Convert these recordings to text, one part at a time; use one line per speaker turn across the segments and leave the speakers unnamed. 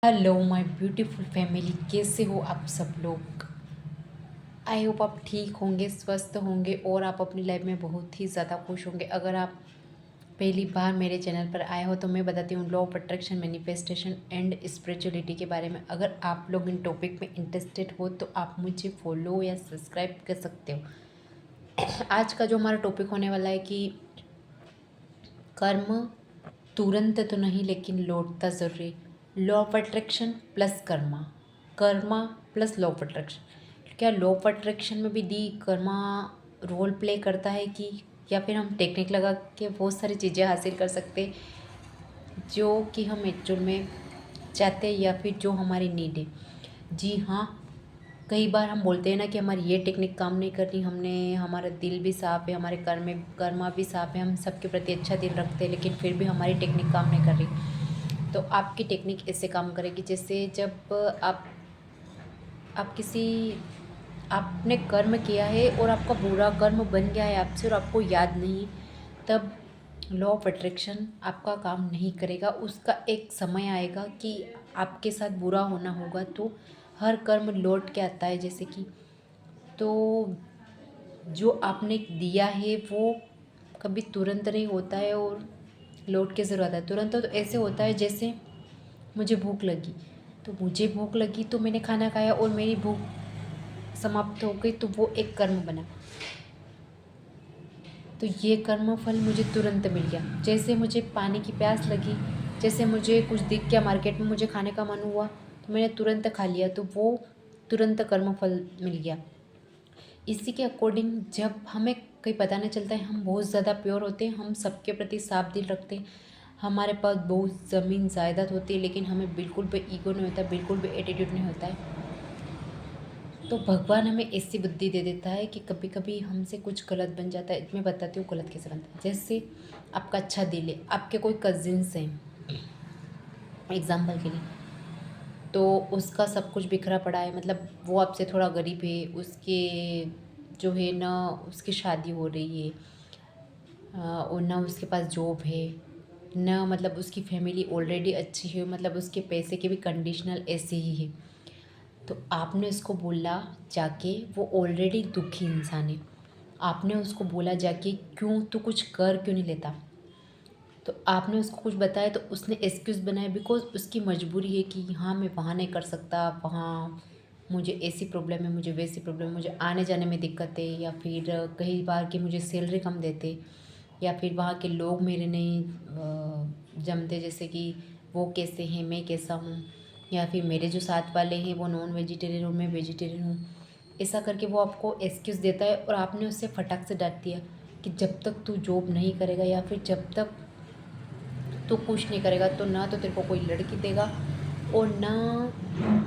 Hello my beautiful family, कैसे हो आप सब लोग। आई होप आप ठीक होंगे, स्वस्थ होंगे और आप अपनी लाइफ में बहुत ही ज़्यादा खुश होंगे। अगर आप पहली बार मेरे चैनल पर आए हो तो मैं बताती हूँ law of attraction, manifestation and spirituality के बारे में। अगर आप लोग इन टॉपिक में इंटरेस्टेड हो तो आप मुझे फॉलो या सब्सक्राइब कर सकते हो। आज का जो हमारा टॉपिक होने वाला है कि कर्म तुरंत तो नहीं लेकिन लौटता ज़रूरी। Law of attraction plus Karma, Karma plus law of attraction. क्या लॉ ऑफ अट्रैक्शन में भी दी कर्मा रोल प्ले करता है कि, या फिर हम टेक्निक लगा के बहुत सारी चीज़ें हासिल कर सकते जो कि हम एक्चुअल में चाहते हैं या फिर जो हमारी नीड है। जी हाँ, कई बार हम बोलते हैं ना कि हमारी ये टेक्निक काम नहीं कर रही, हमने हमारा दिल भी साफ़ है, हमारे कर्मा भी साफ़ है, हम सबके प्रति अच्छा दिल रखते हैं, लेकिन फिर भी हमारी टेक्निक काम नहीं कर रही। तो आपकी टेक्निक ऐसे काम करेगी जैसे जब आप किसी आपने कर्म किया है और आपका बुरा कर्म बन गया है आपसे और आपको याद नहीं, तब लॉ ऑफ अट्रैक्शन आपका काम नहीं करेगा। उसका एक समय आएगा कि आपके साथ बुरा होना होगा, तो हर कर्म लौट के आता है। जैसे कि तो जो आपने दिया है वो कभी तुरंत नहीं होता है और लौट के ज़रूर आता है। तुरंत तो ऐसे होता है जैसे मुझे भूख लगी, तो मुझे भूख लगी तो मैंने खाना खाया और मेरी भूख समाप्त हो गई, तो वो एक कर्म बना। तो ये कर्म फल मुझे तुरंत मिल गया। जैसे मुझे पानी की प्यास लगी, जैसे मुझे कुछ दिख गया मार्केट में, मुझे खाने का मन हुआ तो मैंने तुरंत खा लिया, तो वो तुरंत कर्म फल मिल गया। इसी के अकॉर्डिंग जब हमें कहीं पता नहीं चलता है, हम बहुत ज़्यादा प्योर होते हैं, हम सबके प्रति साफ दिल रखते हैं, हमारे पास बहुत ज़मीन जायदाद होती है, लेकिन हमें बिल्कुल भी ईगो नहीं होता, बिल्कुल भी एटीट्यूड नहीं होता है। तो भगवान हमें ऐसी बुद्धि दे देता है कि कभी कभी हमसे कुछ गलत बन जाता है। मैं बताती हूँ गलत कैसे बनता है। जैसे आपका अच्छा दिल है, आपके कोई कजिन्स हैं एग्जाम्पल के लिए, तो उसका सब कुछ बिखरा पड़ा है, मतलब वो आपसे थोड़ा गरीब है, उसके जो है ना उसकी शादी हो रही है, और ना उसके पास जॉब है, ना मतलब उसकी फैमिली ऑलरेडी अच्छी है, मतलब उसके पैसे के भी कंडीशनल ऐसे ही है। तो आपने उसको बोला जाके, वो ऑलरेडी दुखी इंसान है, आपने उसको बोला जाके क्यों तू कुछ कर क्यों नहीं लेता, तो आपने उसको कुछ बताया तो उसने एक्सक्यूज़ बनाया बिकॉज उसकी मजबूरी है कि हाँ मैं वहाँ नहीं कर सकता, वहाँ मुझे ऐसी प्रॉब्लम है, मुझे वैसी प्रॉब्लम है, मुझे आने जाने में दिक्कत है, या फिर कई बार कि मुझे सैलरी कम देते, या फिर वहाँ के लोग मेरे नहीं जमते, जैसे कि वो कैसे हैं मैं कैसा हूँ, या फिर मेरे जो साथ वाले हैं वो नॉन वेजिटेरियन और मैं वेजिटेरियन हूँ। ऐसा करके वो आपको एक्सक्यूज़ देता है और आपने उससे फटाक से डांट दिया कि जब तक तू जॉब नहीं करेगा या फिर जब तक तू कुछ नहीं करेगा तो ना तो तेरे को कोई लड़की देगा और ना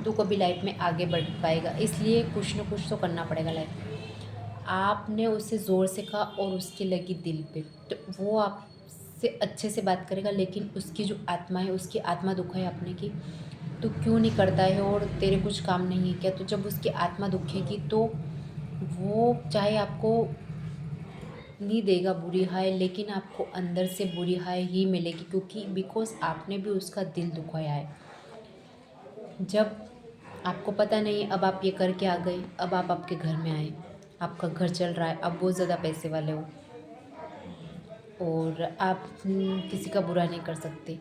तू कभी लाइफ में आगे बढ़ पाएगा, इसलिए कुछ ना कुछ तो करना पड़ेगा लाइफ में। आपने उससे ज़ोर से कहा और उसकी लगी दिल पे, तो वो आपसे अच्छे से बात करेगा, लेकिन उसकी जो आत्मा है, उसकी आत्मा दुखा है अपने की, तो क्यों नहीं करता है और तेरे कुछ काम नहीं है क्या। तो जब उसकी आत्मा दुखेगी तो वो चाहे आपको नहीं देगा बुरी हाय, लेकिन आपको अंदर से बुरी हाय ही मिलेगी, क्योंकि बिकॉज आपने भी उसका दिल दुखाया है। जब आपको पता नहीं, अब आप ये करके आ गए, अब आप आपके घर में आए, आपका घर चल रहा है, आप बहुत ज़्यादा पैसे वाले हो और आप किसी का बुरा नहीं कर सकते,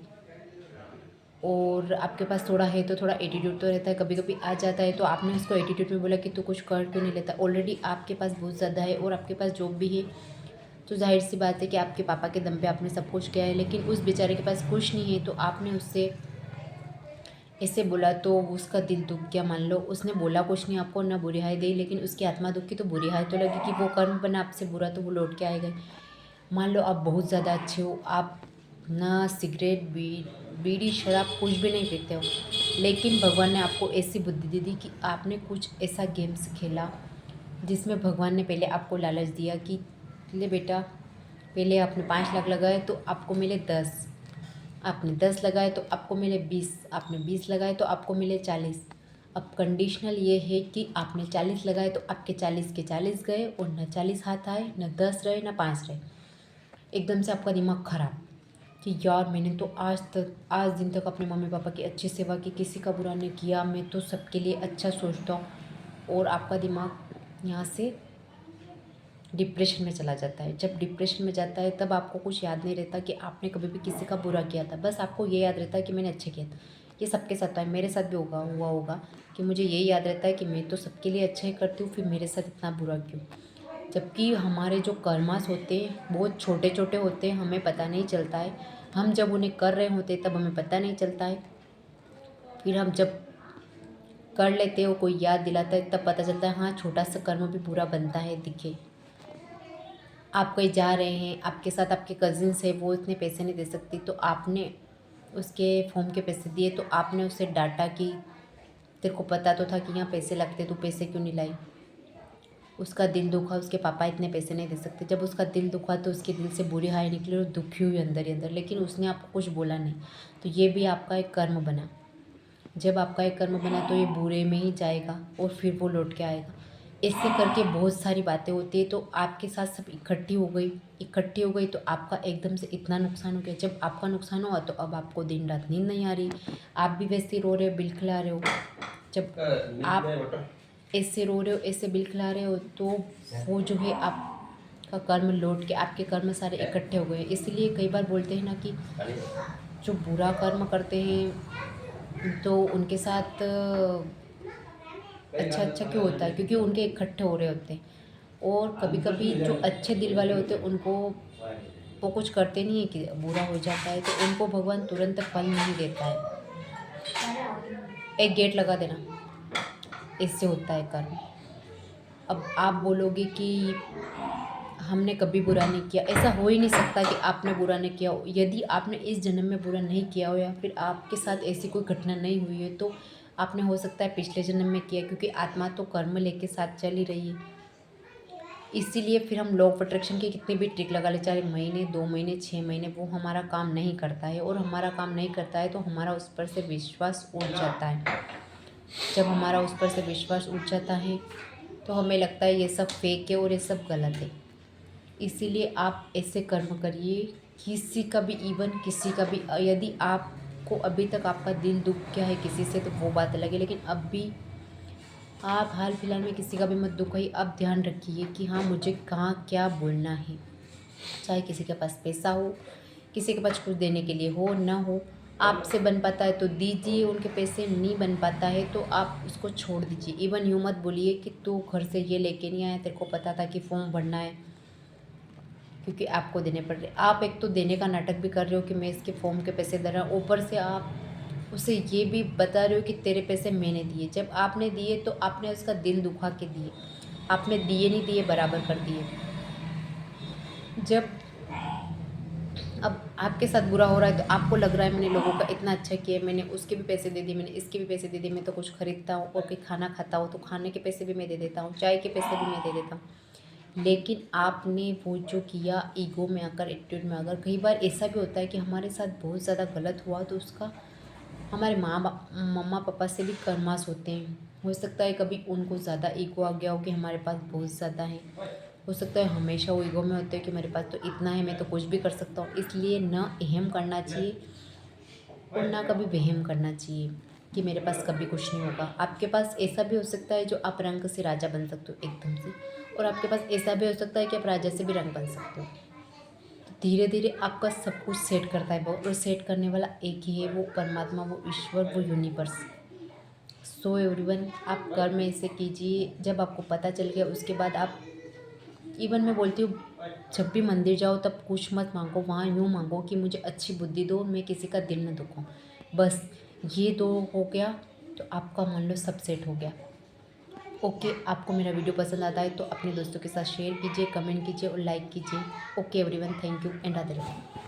और आपके पास थोड़ा है तो थोड़ा एटीट्यूड तो रहता है, कभी कभी आ जाता है, तो आपने उसको एटीट्यूड में बोला कि तू कुछ कर क्यों नहीं लेता। ऑलरेडी आपके पास बहुत ज़्यादा है और आपके पास जॉब भी है, तो जाहिर सी बात है कि आपके पापा के दम पे आपने सब कुछ किया है, लेकिन उस बेचारे के पास कुछ नहीं है, तो आपने उससे ऐसे बोला तो उसका दिल दुख गया। मान लो उसने बोला कुछ नहीं आपको, ना बुरी हाय दी, लेकिन उसकी आत्मा दुखी, तो बुरी हाय तो लगी कि वो कर्म बना आपसे बुरा, तो वो लौट के आएगा। मान लो आप बहुत ज़्यादा अच्छे हो, आप ना सिगरेट बीड़ी शराब कुछ भी नहीं पीते हो, लेकिन भगवान ने आपको ऐसी बुद्धि दे दी कि आपने कुछ ऐसा गेम्स खेला जिसमें भगवान ने पहले आपको लालच दिया कि ले बेटा, पहले आपने 5 लाख लगाए तो आपको मिले 10, आपने 10 लगाए तो आपको मिले 20, आपने 20 लगाए तो आपको मिले 40। अब कंडीशनल ये है कि आपने 40 लगाए तो आपके 40 के 40 गए और न 40 हाथ आए, न 10 रहे, न 5 रहे। एकदम से आपका दिमाग खराब कि यार मैंने तो आज दिन तक अपने मम्मी पापा की अच्छी सेवा की, किसी का बुरा नहीं किया, मैं तो सबके लिए अच्छा सोचता हूँ। और आपका दिमाग यहाँ से डिप्रेशन में चला जाता है। जब डिप्रेशन में जाता है तब आपको कुछ याद नहीं रहता कि आपने कभी भी किसी का बुरा किया था, बस आपको ये याद रहता है कि मैंने अच्छा किया था। ये सबके साथ होता है, मेरे साथ भी हुआ होगा कि मुझे ये याद रहता है कि मैं तो सबके लिए अच्छा ही करती हूँ, फिर मेरे साथ इतना बुरा क्यों। जबकि हमारे जो कर्मास होते हैं बहुत छोटे छोटे होते हैं, हमें पता नहीं चलता है। हम जब उन्हें कर रहे होते तब हमें पता नहीं चलता है, फिर हम जब कर लेते हो कोई याद दिलाता है तब पता चलता है हाँ छोटा सा कर्म भी बुरा बनता है। दिखे आप कहीं जा रहे हैं, आपके साथ आपके कजिन्स है, वो इतने पैसे नहीं दे सकती तो आपने उसके फॉर्म के पैसे दिए, तो आपने उसे डांटा कि तेरे को पता तो था कि यहाँ पैसे लगते, तू पैसे क्यों नहीं लाई। उसका दिल दुखा, उसके पापा इतने पैसे नहीं दे सकते। जब उसका दिल दुखा तो उसके दिल से बुरी हाय निकली और दुखी हुई अंदर ही अंदर, लेकिन उसने आपको कुछ बोला नहीं। तो ये भी आपका एक कर्म बना। जब आपका एक कर्म बना तो ये बुरे में ही जाएगा और फिर वो लौट के आएगा। ऐसे करके बहुत सारी बातें होती है। तो आपके साथ सब इकट्ठी हो गई तो आपका एकदम से इतना नुकसान हो गया। जब आपका नुकसान हुआ तो अब आपको दिन रात नींद नहीं आ रही, आप भी वैसे ही रो रहे हो, बिल खिला रहे हो। जब आप ऐसे रो रहे हो, ऐसे बिल खिला रहे हो, तो वो जो है आपका कर्म लौट के आपके कर्म सारे इकट्ठे हो गए। इसलिए कई बार बोलते हैं ना कि जो बुरा कर्म करते हैं तो उनके साथ अच्छा क्यों होता है, क्योंकि उनके इकट्ठे हो रहे होते हैं। और कभी कभी जो अच्छे दिल वाले होते हैं उनको वो कुछ करते नहीं है कि बुरा हो जाता है, तो उनको भगवान तुरंत फल नहीं देता है। एक गेट लगा देना, इससे होता है कर्म। अब आप बोलोगे कि हमने कभी बुरा नहीं किया, ऐसा हो ही नहीं सकता कि आपने बुरा नहीं किया हो। यदि आपने इस जन्म में बुरा नहीं किया हो या फिर आपके साथ ऐसी कोई घटना नहीं हुई है तो आपने हो सकता है पिछले जन्म में किया, क्योंकि आत्मा तो कर्म लेके साथ चल ही रही है। इसीलिए फिर हम लॉ ऑफ अट्रैक्शन की कितनी भी ट्रिक लगा ले, चाहे महीने 2 महीने 6 महीने, वो हमारा काम नहीं करता है। और हमारा काम नहीं करता है तो हमारा उस पर से विश्वास उठ जाता है। जब हमारा उस पर से विश्वास उठ जाता है तो हमें लगता है ये सब फेक है और ये सब गलत है। इसीलिए आप ऐसे कर्म करिए, किसी का भी किसी का भी, यदि आपको अभी तक आपका दिल दुख गया है किसी से तो वो बात अलग है, लेकिन अब भी आप हाल फिलहाल में किसी का भी मत दुखाइए। आप ध्यान रखिए कि हाँ मुझे कहाँ क्या बोलना है। चाहे किसी के पास पैसा हो, किसी के पास कुछ देने के लिए हो ना हो, आपसे बन पाता है तो दीजिए, उनके पैसे नहीं बन पाता है तो आप उसको छोड़ दीजिए। इवन यूँ मत बोलिए कि तू घर से ये लेके नहीं आया, तेरे को पता था कि फॉर्म भरना है, क्योंकि आपको देने पड़ रहे। आप एक तो देने का नाटक भी कर रहे हो कि मैं इसके फॉर्म के पैसे दे रहा हूँ, ऊपर से आप उसे ये भी बता रहे हो कि तेरे पैसे मैंने दिए। जब आपने दिए तो आपने उसका दिल दुखा के दिए, आपने दिए नहीं दिए बराबर कर दिए। जब अब आपके साथ बुरा हो रहा है तो आपको लग रहा है मैंने लोगों का इतना अच्छा किया, मैंने उसके भी पैसे दे दिए, मैंने इसके भी पैसे दे दिए, मैं तो कुछ खरीदता हूँ और कोई खाना खाता हूँ तो खाने के पैसे भी मैं दे देता हूँ, चाय के पैसे भी मैं दे देता हूँ। लेकिन आपने वो जो किया ईगो में आकर, एटीट्यूड में आकर, कई बार ऐसा भी होता है कि हमारे साथ बहुत ज़्यादा गलत हुआ तो उसका हमारे मम्मा पापा से भी कर्मास होते हैं। हो सकता है कभी उनको ज़्यादा ईगो आ गया हो कि हमारे पास बहुत ज़्यादा है। हो सकता है हमेशा वो ईगो में होते हैं कि मेरे पास तो इतना है, मैं तो कुछ भी कर सकता हूँ। इसलिए ना अहम करना चाहिए और ना कभी वहम करना चाहिए कि मेरे पास कभी कुछ नहीं होगा। आपके पास ऐसा भी हो सकता है जो आप रंग से राजा बन सकते हो एकदम से, और आपके पास ऐसा भी हो सकता है कि आप राजा से भी रंग बन सकते हो। धीरे धीरे आपका सब कुछ सेट करता है वो, और सेट करने वाला एक ही है, वो परमात्मा, वो ईश्वर, वो यूनिवर्स। सो एवरीवन, आप कर्म ऐसे कीजिए। जब आपको पता चल गया उसके बाद आप, इवन मैं बोलती हूँ जब भी मंदिर जाओ तब कुछ मत मांगो, वहाँ यूँ मांगो कि मुझे अच्छी बुद्धि दो, मैं किसी का दिल न दुखाऊं। बस ये दो हो गया तो आपका मान लो सब सेट हो गया। ओके, आपको मेरा वीडियो पसंद आता है तो अपने दोस्तों के साथ शेयर कीजिए, कमेंट कीजिए और लाइक कीजिए। Okay everyone, thank you and Radhe Radhe.